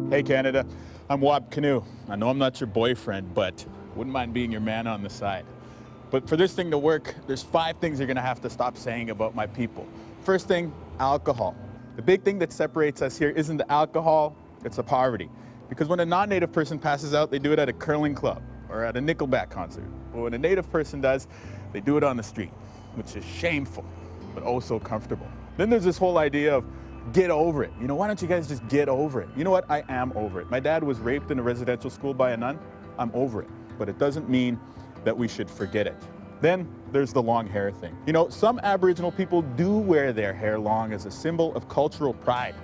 Hey Canada, I'm Wab Kinew. I know I'm not your boyfriend, but wouldn't mind being your man on the side. But for this thing to work, there's 5 things you're gonna have to stop saying about my people. First thing, alcohol. The big thing that separates us here isn't the alcohol, it's the poverty. Because when a non-native person passes out, they do it at a curling club or at a Nickelback concert. But when a native person does, they do it on the street, which is shameful, but oh so comfortable. Then there's this whole idea of get over it. You know, why don't you guys just get over it? You know what? I am over it. My dad was raped in a residential school by a nun. I'm over it. But it doesn't mean that we should forget it. Then there's the long hair thing. You know, some Aboriginal people do wear their hair long as a symbol of cultural pride.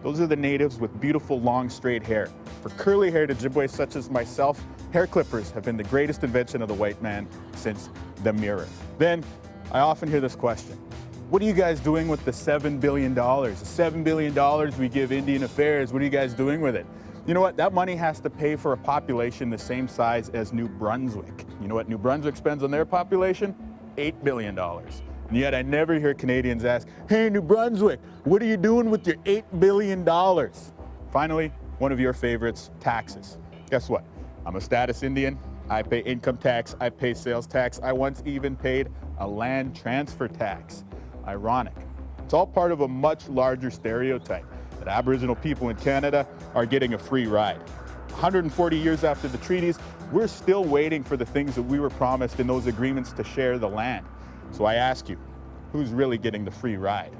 Those are the natives with beautiful long straight hair. For curly haired Ojibwe such as myself, hair clippers have been the greatest invention of the white man since the mirror. Then I often hear this question. What are you guys doing with the $7 billion? The $7 billion we give Indian Affairs, what are you guys doing with it? You know what? That money has to pay for a population the same size as New Brunswick. You know what New Brunswick spends on their population? $8 billion. And yet I never hear Canadians ask, hey, New Brunswick, what are you doing with your $8 billion? Finally, one of your favorites, taxes. Guess what? I'm a status Indian. I pay income tax. I pay sales tax. I once even paid a land transfer tax. Ironic. It's all part of a much larger stereotype that Aboriginal people in Canada are getting a free ride. 140 years after the treaties, we're still waiting for the things that we were promised in those agreements to share the land. So I ask you, who's really getting the free ride?